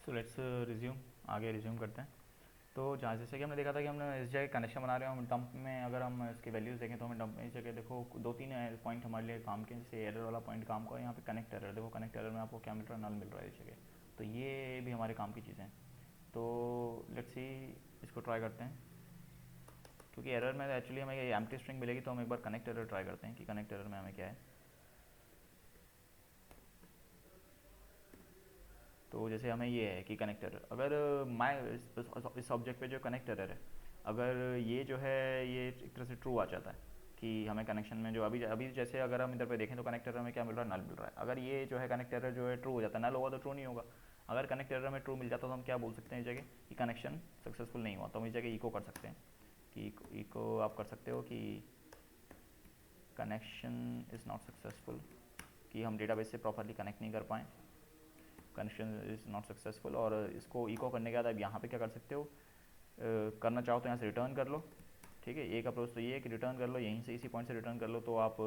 So let's resume, आगे resume करते हैं। तो जहाँ जैसे कि हमने देखा था कि हमने इस जगह कनेक्शन बना रहे हैं, हम डंप में अगर हम इसकी वैल्यूज़ देखें तो हमें डंप में इस जगह देखो दो तीन पॉइंट हमारे लिए काम के, जैसे एरर वाला पॉइंट काम का, यहाँ पे कनेक्ट एरर देखो, कनेक्ट एरर में आपको क्या मिल रहा है, नल मिल रहा है इस जगह। तो ये भी हमारे काम की चीज़ें हैं। तो लेट्स सी, इसको ट्राई करते हैं, क्योंकि एरर में एक्चुअली हमें ये एम्प्टी स्ट्रिंग मिलेगी, तो हम एक बार कनेक्ट एरर ट्राई करते हैं कि कनेक्ट एरर में हमें क्या है। तो जैसे हमें ये है कि कनेक्ट एरर, अगर मैं इस ऑब्जेक्ट पे जो कनेक्ट एरर है, अगर ये जो है ये एक तरह से ट्रू आ जाता है कि हमें कनेक्शन में जो अभी अभी जैसे अगर हम इधर पे देखें तो कनेक्ट एरर में क्या मिल रहा है, नल मिल रहा है। अगर ये जो है कनेक्ट एरर जो है ट्रू हो जाता है, नल होगा तो ट्रू नहीं होगा। अगर कनेक्ट एरर में ट्रू मिल जाता तो हम क्या बोल सकते हैं इस जगह कि कनेक्शन सक्सेसफुल नहीं हुआ, तो हम इस जगह इको कर सकते हैं कि इको आप कर सकते हो कि कनेक्शन इज़ नॉट सक्सेसफुल, कि हम डेटाबेस से प्रॉपरली कनेक्ट नहीं कर पाएँ, कनेक्शन इज़ नॉट सक्सेसफुल। और इसको इको करने के बाद आप यहाँ पे क्या कर सकते हो, करना चाहो तो यहाँ से रिटर्न कर लो। ठीक है, एक अप्रोच तो ये है कि रिटर्न कर लो, यहीं से इसी पॉइंट से रिटर्न कर लो, तो आप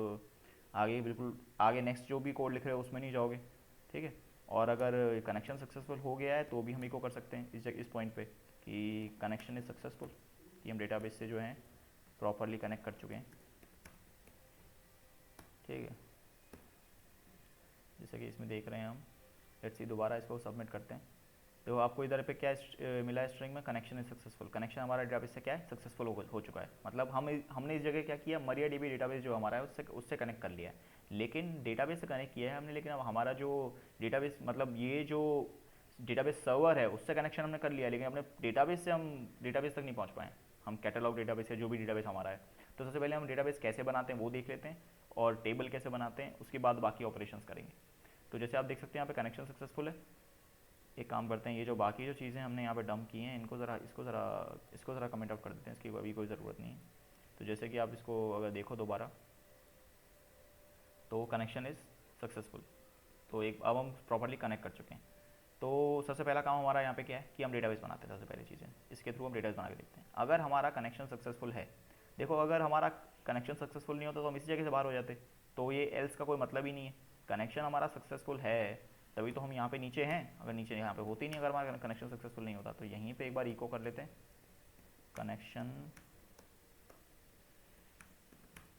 आगे बिल्कुल आगे नेक्स्ट जो भी कोड लिख रहे हो उसमें नहीं जाओगे। ठीक है, और अगर कनेक्शन सक्सेसफुल हो गया है तो भी हम इको कर सकते हैं इस पॉइंट पे कि कनेक्शन इज़ सक्सेसफुल, कि हम डेटाबेस से जो है प्रॉपरली कनेक्ट कर चुके हैं। ठीक है, जैसे कि इसमें देख रहे हैं हम, लेट्स सी दोबारा इसको सबमिट करते हैं। तो आपको इधर पे क्या मिला है स्ट्रिंग में, कनेक्शन इज सक्सेसफुल, कनेक्शन हमारा डेटाबेस से क्या है, सक्सेसफुल हो चुका है। मतलब हमने इस जगह क्या किया, मरिया डीबी डेटाबेस जो हमारा है उससे उससे कनेक्ट कर लिया है। लेकिन डेटाबेस से कनेक्ट किया है हमने, लेकिन अब हमारा जो डेटाबेस मतलब ये जो डेटाबेस सर्वर है उससे कनेक्शन हमने कर लिया, लेकिन अपने डेटाबेस से हम डेटाबेस तक नहीं पहुँच पाए। हम कैटलॉग डेटाबेस है जो भी डेटाबेस हमारा है। तो सबसे पहले हम डेटाबेस कैसे बनाते हैं वो देख लेते हैं, और टेबल कैसे बनाते हैं उसके बाद बाकी ऑपरेशंस करेंगे। तो जैसे आप देख सकते हैं यहाँ पे कनेक्शन सक्सेसफुल है। एक काम करते हैं, ये जो बाकी जो चीज़ें हमने यहाँ पे डंप की हैं इनको ज़रा इसको ज़रा कमेंट आउट कर देते हैं, इसकी अभी कोई ज़रूरत नहीं है। तो जैसे कि आप इसको अगर देखो दोबारा, तो कनेक्शन इज़ सक्सेसफुल, तो एक अब हम प्रॉपरली कनेक्ट कर चुके हैं। तो सबसे पहला काम हमारा यहाँ पे क्या है कि हम डेटाबेस बनाते हैं। सबसे पहली चीज़ें इसके थ्रू हम डेटाबेस बना के देखते हैं, अगर हमारा कनेक्शन सक्सेसफुल है। देखो, अगर हमारा कनेक्शन सक्सेसफुल नहीं होता तो हम इसी जगह से बाहर हो जाते, तो ये एल्स का कोई मतलब ही नहीं है। कनेक्शन हमारा सक्सेसफुल है तभी तो हम यहाँ पे नीचे हैं, अगर नीचे यहाँ पे होती नहीं, अगर हमारा कनेक्शन सक्सेसफुल नहीं होता। तो यहीं पे एक बार इको कर लेते हैं, connection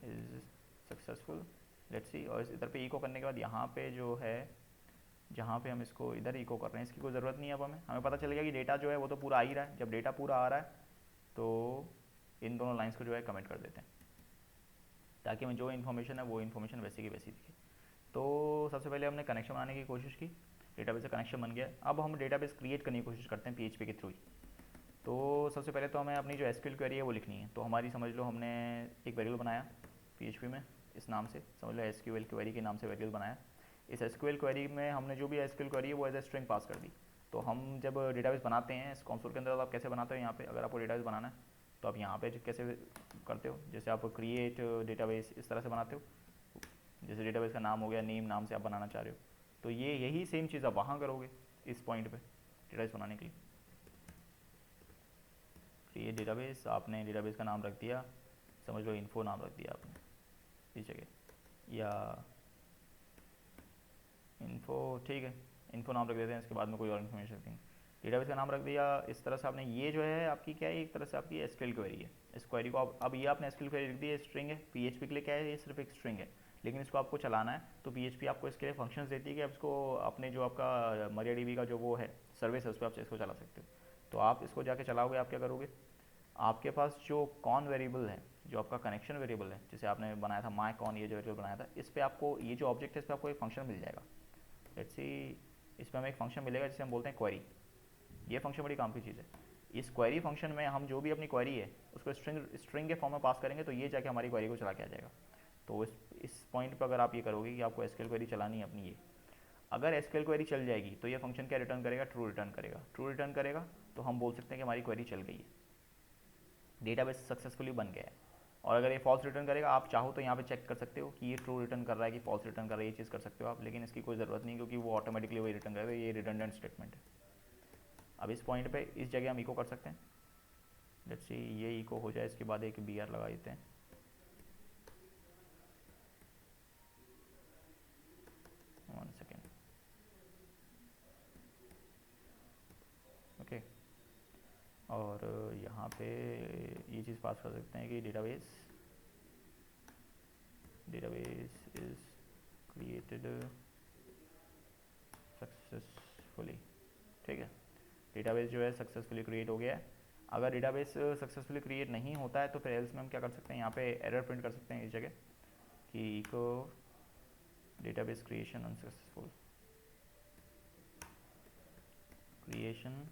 is successful, let's see. और इधर पे इको करने के बाद यहाँ पे जो है, जहाँ पे हम इसको इधर इको कर रहे हैं इसकी कोई ज़रूरत नहीं है। अब हमें पता चलेगा कि डेटा जो है वो तो पूरा आ ही रहा है। जब डेटा पूरा आ रहा है तो इन दोनों लाइंस को जो है कमेंट कर देते हैं, ताकि हमें जो इन्फॉर्मेशन है वो इन्फॉर्मेशन वैसी की वैसी दिखे। तो सबसे पहले हमने कनेक्शन बनाने की कोशिश की, डेटाबेस से कनेक्शन बन गया। अब हम डेटाबेस क्रिएट करने की कोशिश करते हैं पीएचपी के थ्रू ही। तो सबसे पहले तो हमें अपनी जो एसक्यूएल क्वेरी है वो लिखनी है। तो हमारी समझ लो हमने एक वेरिएबल बनाया पीएचपी में, इस नाम से समझ लो एसक्यूएल क्वेरी के नाम से वेरिएबल बनाया। इस एसक्यूएल क्वेरी में हमने जो भी एसक्यूएल क्वेरी है वो एज ए स्ट्रिंग पास कर दी। तो हम जब डेटाबेस बनाते हैं इस कंसोल के अंदर, तो आप कैसे बनाते हो, यहाँ पे अगर आपको डेटाबेस बनाना है तो आप यहाँ पे कैसे करते हो, जैसे आप क्रिएट डेटाबेस इस तरह से बनाते हो, जैसे डेटाबेस का नाम हो गया, नेम नाम से आप बनाना चाह रहे हो, तो ये यही सेम चीज़ आप वहाँ करोगे इस पॉइंट पे डेटाबेस बनाने के लिए। क्रिएट डेटाबेस, आपने डेटाबेस का नाम रख दिया, समझ लो इन्फो नाम रख दिया आपने इस जगह, या इन्फो, ठीक है, इन्फो नाम रख देते हैं, इसके बाद में कोई और इन्फॉर्मेशन रखेंगे। डेटाबेस का नाम रख दिया इस तरह से आपने। ये जो है आपकी क्या है, एक तरह से आपकी एसक्यूएल क्वेरी है। इस क्वेरी को अब ये आपने एसक्यूएल क्वेरी लिख दी है, स्ट्रिंग है। पीएचपी के लिए क्या है, ये सिर्फ एक स्ट्रिंग है, लेकिन इसको आपको चलाना है तो पीएचपी आपको इसके लिए फंक्शंस देती है कि आप इसको अपने जो आपका MariaDB का जो वो है सर्विस है उस पर आप इसको चला सकते हो। तो आप इसको जाके चलाओगे, आप क्या करोगे, आपके पास जो कॉन वेरिएबल है, जो आपका कनेक्शन वेरिएबल है, जैसे आपने बनाया था माई कॉन, ये जो वेरिएबल बनाया था, इस पर आपको ये जो ऑब्जेक्ट है इस पर आपको एक फंक्शन मिल जाएगा। लेट्स सी, इस पर हमें एक फंक्शन मिलेगा जिसे हम बोलते हैं क्वेरी। ये फंक्शन बड़ी काम की चीज़ है। इस क्वेरी फंक्शन में हम जो भी अपनी क्वेरी है उसको स्ट्रिंग के फॉर्म में पास करेंगे, तो ये जाके हमारी क्वेरी को चला के आ जाएगा। तो इस पॉइंट पर अगर आप ये करोगे कि आपको एसक्यूएल क्वेरी चलानी है अपनी, ये अगर एसक्यूएल क्वेरी चल जाएगी तो ये फंक्शन क्या रिटर्न करेगा, ट्रू रिटर्न करेगा। ट्रू रिटर्न करेगा तो हम बोल सकते हैं कि हमारी क्वेरी चल गई है, डेटाबेस सक्सेसफुली बन गया है। और अगर ये फॉल्स रिटर्न करेगा, आप चाहो तो यहाँ पे चेक कर सकते हो कि ये ट्रू रिटर्न कर रहा है कि फॉल्स रिटर्न कर रहा है, ये चीज़ कर सकते हो आप, लेकिन इसकी कोई ज़रूरत नहीं, क्योंकि वो ऑटोमेटिकली वही रिटर्न करेगा, ये रिडंडेंट स्टेटमेंट है। अब इस पॉइंट पे इस जगह हम इको कर सकते हैं, लेट्स सी ये इको हो जाए, इसके बाद एक बी आर लगा देते हैं, 1 सेकेंड। ओके। और यहाँ पे ये चीज़ पास कर सकते हैं कि डेटाबेस इज़ क्रिएटेड सक्सेसफुली। ठीक है, डेटाबेस जो है सक्सेसफुली क्रिएट हो गया है। अगर डेटाबेस सक्सेसफुली क्रिएट नहीं होता है तो फिर एल्स में हम क्या कर सकते हैं, यहाँ पे एरर प्रिंट कर सकते हैं इस जगह कि echo database creation unsuccessful, creation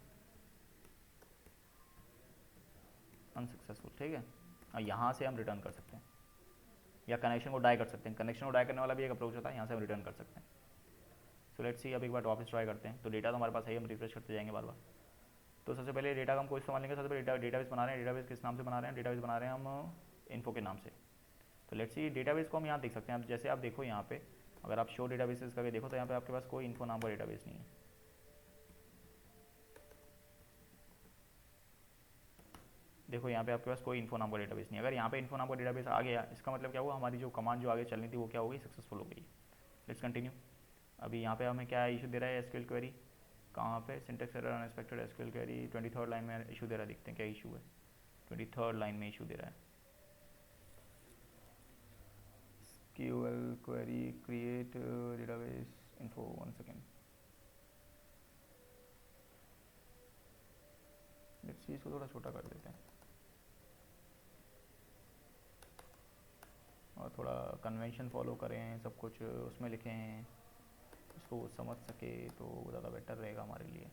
unsuccessful. ठीक है, और यहाँ से हम रिटर्न कर सकते हैं या कनेक्शन को डाई कर सकते हैं। कनेक्शन को डाई करने वाला भी एक अप्रोच होता है, यहाँ से हम रिटर्न कर सकते हैं। सो लेट्स सी, अब एक बार वापस ट्राई करते हैं। तो डेटा तो हमारे पास है, हम रिफ्रेश करते जाएंगे बार बार। तो सबसे पहले डेटा का हम कोई इस्तेमाल लेंगे। सबसे पहले डेटाबेस बना रहे हैं। डेटाबेस किस नाम से बना रहे हैं? डेटाबेस बना रहे हैं हम इन्फो के नाम से। तो लेट्स सी, डेटाबेस को हम यहाँ देख सकते हैं। अब जैसे आप देखो यहाँ पे, अगर आप शो डेटाबेसेस करके देखो तो यहाँ पे आपके पास कोई इन्फो नाम का डेटाबेस नहीं है। देखो यहाँ पे आपके पास कोई इन्फो नाम का डेटाबेस नहीं है। अगर यहाँ पे इन्फो नाम का डेटाबेस आ गया, इसका मतलब क्या हुआ, हमारी जो कमांड जो आगे चलनी थी वो क्या हो गई, सक्सेसफुल हो गई। Let's continue. अभी यहाँ पे हमें क्या इशू दे रहा है, एसक्यूएल क्वेरी। कहाँ पे? Syntax error unexpected SQL query 23rd line में इशू दे रहा है। देखते हैं क्या इशू है। 23rd लाइन में इशू दे रहा है। SQL query create database info, 1 second. Let's see, इसको थोड़ा छोटा कर देते हैं और थोड़ा कन्वेंशन फॉलो करें, सब कुछ उसमें लिखें, इसको समझ सके तो ज़्यादा बेटर रहेगा हमारे लिए।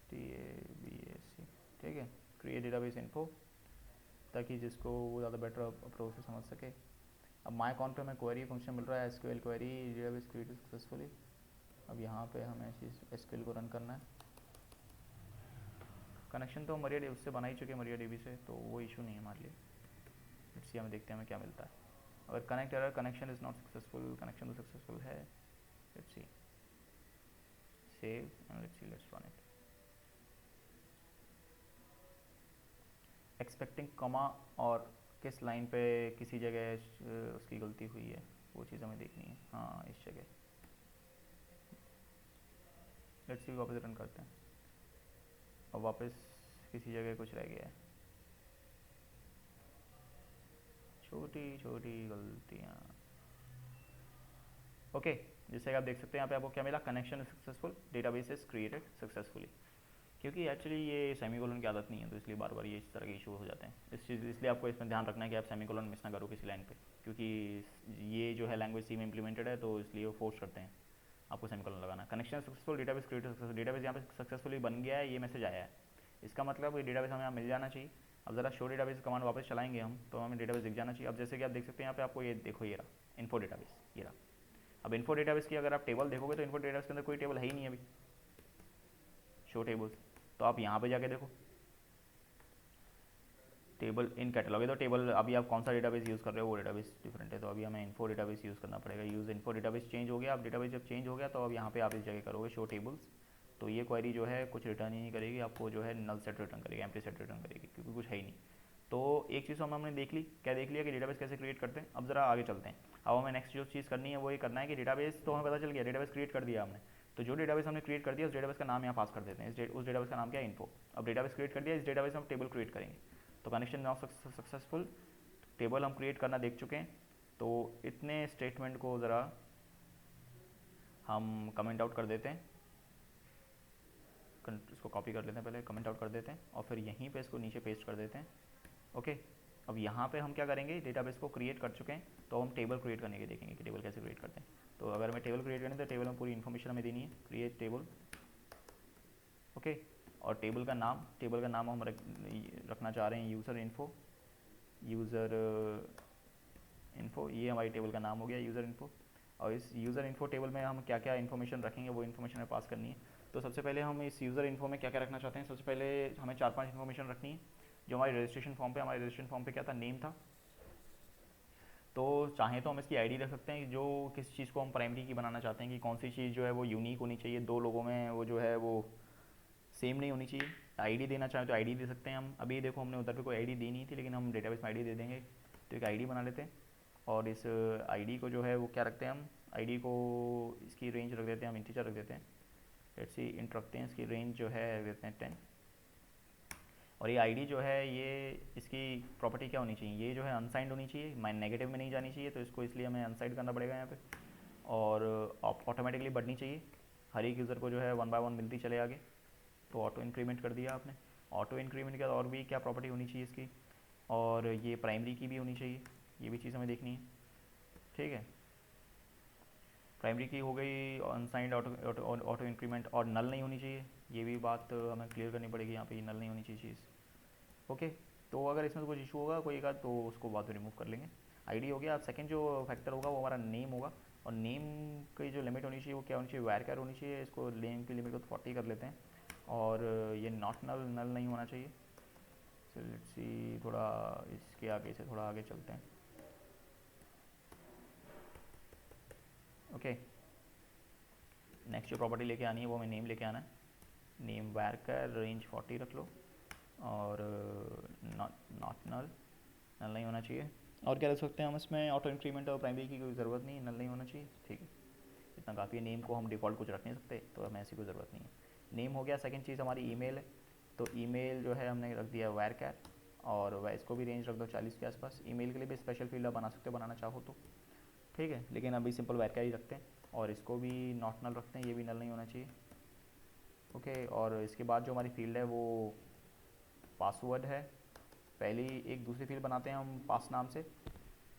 TABAC, ठीक है, क्रिएट डेटाबेस इन्फो, ताकि जिसको वो ज़्यादा बेटर अप्रोच से समझ सके। अब माई अकाउंट पे हमें क्वेरी फंक्शन मिल रहा है, SQL query database created successfully. अब यहाँ पे हमें एसक्यूएल को रन करना है। कनेक्शन तो मरिया उससे बना ही चुके हैं, मरिया डीबी से, तो वो इशू नहीं है हमारे लिए। लेट्स सी, हमें देखते हैं हमें क्या मिलता है। अगर connect error, connection is not successful, connection तो सक्सेसफुल है। Let's see, save and let's see, let's run it. Expecting comma और किस लाइन पे किसी जगह उसकी गलती हुई है, वो चीज़ हमें देखनी है। हाँ, इस जगह। लेट्स सी, वापस रन करते हैं। अब वापस किसी जगह कुछ रह गया है, छोटी छोटी गलतियाँ। ओके, जैसे आप देख सकते हैं यहाँ पे आपको क्या मिला, connection successful, database is created successfully. क्योंकि एक्चुअली ये सेमीकोलन की आदत नहीं है, तो इसलिए बार बार ये इस तरह के इशू हो जाते हैं। इस चीज़ इसलिए आपको इसमें ध्यान रखना है कि आप सेमीकोलन मिस ना करो किसी लाइन पे, क्योंकि ये जो है लैंग्वेज सी में इंप्लीमेंटेड है, तो इसलिए वो फोर्स करते हैं आपको सेमीकोलन लगाना। Connection successful, database created successful, database यहाँ पे सक्सेसफुली बन गया है, ये मैसेज आया है। इसका मतलब ये डेटाबेस हमें यहाँ मिल जाना चाहिए। अब ज़रा शो डेटाबेस कमांड वापस चलाएंगे हम, तो हमें डेटाबेस दिख जाना चाहिए। अब जैसे कि आप देख सकते हैं यहाँ पे आपको ये देखो, ये रहा इन्फो डेटाबेस, ये रहा। अब इन्फो डेटाबेस की अगर आप टेबल देखोगे तो इन्फो डेटाबेस के अंदर कोई टेबल है ही नहीं अभी, शो टेबल्स। तो आप यहाँ पे जाके देखो, टेबल इन कैटलॉग है, तो टेबल अभी आप कौन सा डेटाबेस यूज़ कर रहे हो वो डेटाबेस डिफरेंट है, तो अभी हमें इन्फो डेटाबेस यूज़ करना पड़ेगा। यूज़ इन्फो डेटाबेस चेंज हो गया। अब डेटाबेस जब चेंज हो गया तो अब यहाँ पे आप इस जगह करोगे शो टेबल्स, तो ये क्वेरी जो है कुछ रिटर्न ही नहीं करेगी, आपको जो है नल सेट रिटर्न करेगी, एम्प्टी सेट रिटर्न करेगी, क्योंकि कुछ है ही नहीं। तो एक चीज़ हमने देख ली, क्या देख लिया कि डेटाबेस कैसे क्रिएट करते हैं। अब ज़रा आगे चलते हैं। अब हमें नेक्स्ट जो चीज़ करनी है वो ये करना है कि डेटाबेस तो हमें पता चल गया, डेटाबेस क्रिएट कर दिया हमने। तो जो डेटाबेस हमने क्रिएट कर दिया उस डेटाबेस का नाम यहाँ पास कर देते हैं। उस डेटाबेस का नाम क्या है, इन्फो। अब डेटाबेस क्रिएट कर दिया, इस डेटाबेस में हम टेबल क्रिएट करेंगे। तो कनेक्शन नाउ सक्सेसफुल, टेबल हम क्रिएट करना देख चुके हैं। तो इतने स्टेटमेंट को ज़रा हम कमेंट आउट कर देते हैं, इसको कॉपी कर लेते हैं, पहले कमेंट आउट कर देते हैं और फिर यहीं पे इसको नीचे पेस्ट कर देते हैं। ओके, अब यहाँ पे हम क्या करेंगे, डेटाबेस को क्रिएट कर चुके हैं, तो हम टेबल क्रिएट करने के देखेंगे कि टेबल कैसे क्रिएट करते हैं। तो अगर हमें टेबल क्रिएट करनी है तो टेबल में पूरी इन्फॉर्मेशन हमें देनी है, क्रिएट टेबल। ओके, और टेबल का नाम हम रखना चाह रहे हैं यूज़र इन्फो, ये हमारी टेबल का नाम हो गया, यूज़र इन्फो। और इस यूज़र इन्फो टेबल में हम क्या क्या इन्फॉर्मेशन रखेंगे वो इन्फॉर्मेशन हमें पास करनी है। तो सबसे पहले हम इस यूज़र इन्फो में क्या क्या रखना चाहते हैं, सबसे पहले हमें 4-5 इन्फॉर्मेशन रखनी है। जो हमारे रजिस्ट्रेशन फॉर्म पे क्या था, नेम था। तो चाहें तो हम इसकी आईडी रख सकते हैं, जो किस चीज़ को हम प्राइमरी की बनाना चाहते हैं, कि कौन सी चीज़ जो है वो यूनिक होनी चाहिए, दो लोगों में वो जो है वो सेम नहीं होनी चाहिए। आईडी देना चाहें तो आईडी दे सकते हैं हम। अभी देखो हमने उधर पे कोई आईडी दी नहीं थी, लेकिन हम डेटाबेस में आईडी दे देंगे। तो एक आईडी बना लेते हैं और इस आईडी को जो है वो क्या रखते हैं हम, आईडी को इसकी रेंज रख देते हैं, हम इंटीजर रख देते हैं। लेट्स सी इंट रखते हैं, इसकी रेंज जो है रख देते हैं 10। और ये आईडी जो है ये इसकी प्रॉपर्टी क्या होनी चाहिए, ये जो है अनसाइंड होनी चाहिए, माइन नेगेटिव में नहीं जानी चाहिए, तो इसको इसलिए हमें अनसाइड करना पड़ेगा यहाँ पे। और ऑटोमेटिकली बढ़नी चाहिए, हर एक यूज़र को जो है 1 बाय 1 मिलती चले आगे। तो ऑटो इंक्रीमेंट कर दिया आपने। ऑटो इंक्रीमेंट के बाद और भी क्या प्रॉपर्टी होनी चाहिए इसकी, और ये प्राइमरी की भी होनी चाहिए, ये भी चीज़ हमें देखनी है। ठीक है, प्राइमरी की हो गई, अनसाइंड ऑटो इंक्रीमेंट, और नल नहीं होनी चाहिए, ये भी बात हमें क्लियर करनी पड़ेगी यहाँ पे, ये नल नहीं होनी चाहिए चीज़। ओके, तो अगर इसमें कुछ इशू होगा कोई का तो उसको बाद में रिमूव कर लेंगे। आईडी हो गया। अब सेकंड जो फैक्टर होगा वो हमारा नेम होगा, और नेम की जो लिमिट होनी चाहिए वो क्या होनी चाहिए, वायर कैर होनी चाहिए। इसको नेम की लिमिट को 40 कर लेते हैं, और ये नॉट नल, नल नहीं होना चाहिए। सो लेट्स सी, थोड़ा इसके आगे से थोड़ा आगे चलते हैं। ओके, नेक्स्ट जो प्रॉपर्टी लेके आनी है वो हमें नेम लेके आना है। नेम वायर कैर रेंज 40 रख लो, और नॉट नल, नल नहीं होना चाहिए। और क्या रख सकते हैं हम इसमें, ऑटो इंक्रीमेंट और प्राइमरी की कोई ज़रूरत नहीं, नल नहीं होना चाहिए। ठीक है, इतना काफ़ी है। नेम को हम डिफ़ॉल्ट कुछ रख नहीं सकते, तो हमें ऐसी कोई ज़रूरत नहीं है। नेम हो गया। सेकंड चीज़ हमारी ईमेल है, तो ईमेल जो है हमने रख दिया वायर कैर, और वह इसको भी रेंज रख दो 40 के आसपास। ईमेल के लिए भी स्पेशल फील्ड आप बना सकते हो, बनाना चाहो तो। ठीक है, लेकिन अभी सिंपल वायर कैर ही रखते हैं, और इसको भी नॉट नल रखते हैं, ये भी नल नहीं होना चाहिए। ओके, और इसके बाद जो हमारी फील्ड है वो पासवर्ड है। पहली एक दूसरी फील्ड बनाते हैं हम पास नाम से।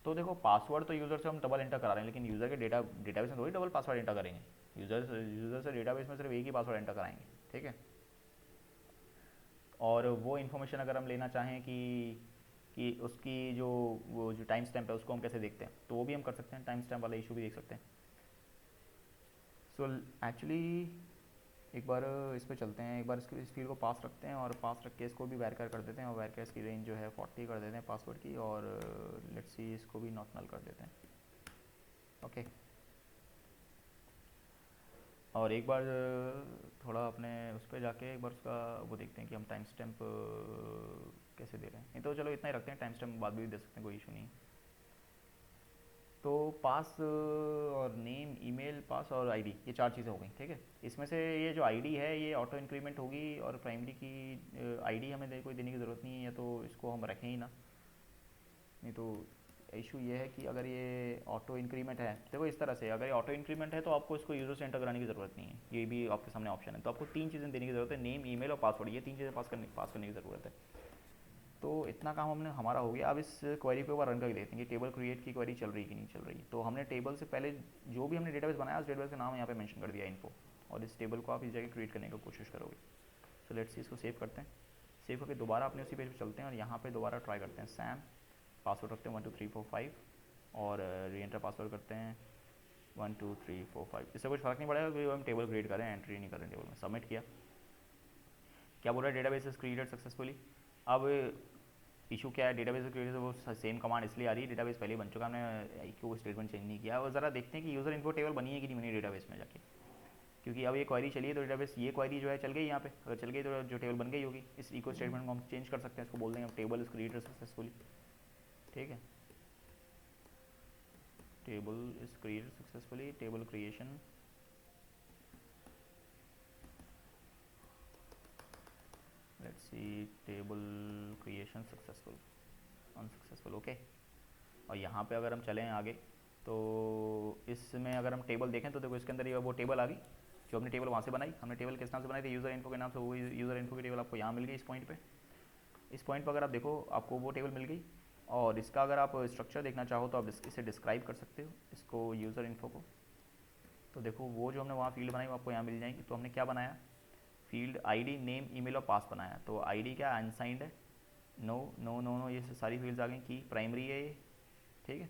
तो देखो, पासवर्ड तो यूज़र से हम डबल एंटर करा रहे हैं, लेकिन यूज़र के डेटाबेस में थोड़ी डबल पासवर्ड एंटर करेंगे। यूज़र से डेटाबेस में सिर्फ एक ही पासवर्ड एंटर कराएंगे। ठीक है, और वो इन्फॉर्मेशन अगर हम लेना चाहें कि उसकी जो वो जो टाइम स्टैम्प है उसको हम कैसे देखते हैं, तो वो भी हम कर सकते हैं, टाइम स्टैम्प वाला इशू भी देख सकते हैं। सो एक्चुअली एक बार इस पर चलते हैं, एक बार इस फील्ड को पास रखते हैं, और पास रख के इसको भी वेरीफाई कर देते हैं, और वेरीफाई की रेंज जो है 40 कर देते हैं पासवर्ड की, और लेट्स सी इसको भी नॉट नल कर देते हैं। ओके, और एक बार थोड़ा अपने उस पर जाके एक बार उसका वो देखते हैं कि हम टाइम स्टैम्प कैसे दे रहे हैं। नहीं तो चलो इतना ही रखते हैं, टाइम स्टैम्प बाद में भी दे सकते हैं, कोई इशू नहीं। तो पास और नेम, ईमेल, पास और आईडी, ये 4 चीज़ें हो गई। ठीक है, इसमें से ये जो आईडी है ये ऑटो इंक्रीमेंट होगी, और प्राइमरी की आईडी हमें कोई देने की ज़रूरत नहीं है, या तो इसको हम रखें ही ना। नहीं तो इशू ये है कि अगर ये ऑटो इंक्रीमेंट है, देखो इस तरह से अगर ये ऑटो इंक्रीमेंट है तो आपको इसको यूज़र से एंटर कराने की ज़रूरत नहीं है, ये भी आपके सामने ऑप्शन है। तो आपको 3 चीज़ें देने की ज़रूरत है, नेम, ईमेल और पासवर्ड, ये 3 चीज़ें पास करने की ज़रूरत है। तो इतना काम हमने हमारा हो गया। अब इस क्वेरी को एक बार रन करके देखते हैं कि टेबल क्रिएट की क्वेरी चल रही कि नहीं चल रही। तो हमने टेबल से पहले जो भी हमने डेटाबेस बनाया उस डेटाबेस का नाम यहाँ पे मेंशन कर दिया इन्फो, और इस टेबल को आप इस जगह क्रिएट करने की कोशिश करोगे। सो लेट्स सी, इसको सेव करते हैं। सेव करके दोबारा अपने उसी पेज पर चलते हैं, और यहाँ पे दोबारा ट्राई करते हैं सैम, पासवर्ड रखते हैं 1 2 3 4 5, और री एंटर पासवर्ड करते हैं 1 2 3 4 5। इससे कुछ फ़र्क नहीं पड़ेगा क्योंकि हम टेबल क्रिएट करें, एंट्री नहीं करें टेबल में। सबमिट किया, क्या बोल रहा है, डेटाबेस इज क्रिएटेड सक्सेसफुली। अब इशू क्या है, डेटाबेस क्रिएट वो सेम कमांड इसलिए आ रही है, डेटाबेस पहले बन चुका, हमने इक्यू स्टेटमेंट चेंज नहीं किया। और ज़रा देखते हैं कि यूज़र इन्फो टेबल बनी है कि नहीं बनी डेटाबेस में जाके, क्योंकि अब ये क्वेरी चलिए तो डेटाबेस, ये क्वेरी जो है चल गई यहाँ पे, अगर चल गई तो जो टेबल बन गई होगी। इस इको स्टेटमेंट को हम चेंज कर सकते हैं, इसको बोल देंगे टेबल इज क्रिएटेड सक्सेसफुली। ठीक है, table is created successfully, table creation, let's see table creation successful, unsuccessful. Okay, और यहाँ पे अगर हम चलें आगे तो इसमें अगर हम टेबल देखें तो देखो इसके अंदर ये वो टेबल आ गई जो हमने टेबल वहाँ से बनाई। हमने टेबल किस नाम से बनाई थी, यूज़र इन्फो के नाम से, वो यूज़र इन्फो की टेबल आपको यहाँ मिल गई इस पॉइंट पे। इस पॉइंट पर अगर आप देखो आपको वो टेबल मिल गई, और इसका अगर आप स्ट्रक्चर देखना चाहो तो आप इसे डिस्क्राइब कर सकते हो, इसको यूज़र इन्फो को। तो देखो वो जो हमने वहाँ फील्ड बनाई वो आपको यहाँ मिल जाएगी। तो हमने क्या बनाया, फील्ड आईडी, नेम, ईमेल और पास बनाया। तो आईडी क्या अनसाइंड है, नो नो नो नो, ये सारी फील्ड्स आ गई। की प्राइमरी है ये, ठीक है,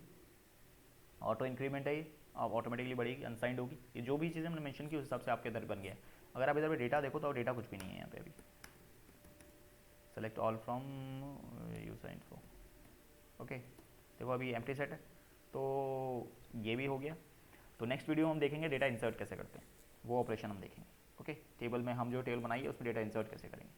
ऑटो इंक्रीमेंट है ये, अब ऑटोमेटिकली बढ़ेगी, अनसाइंड होगी। ये जो भी चीज़ें हमने मेंशन की उस हिसाब से आपके इधर बन गया है। अगर आप इधर पे डेटा देखो तो डेटा कुछ भी नहीं है यहाँ पे अभी। Select all from user info. Okay, देखो अभी एम्प्टी सेट है, तो ये भी हो गया। तो नेक्स्ट वीडियो हम देखेंगे डेटा इंसर्ट कैसे करते हैं, वो ऑपरेशन हम देखेंगे। ओके, टेबल में हम जो टेबल बनाई है उसमें डेटा इंसर्ट कैसे करेंगे।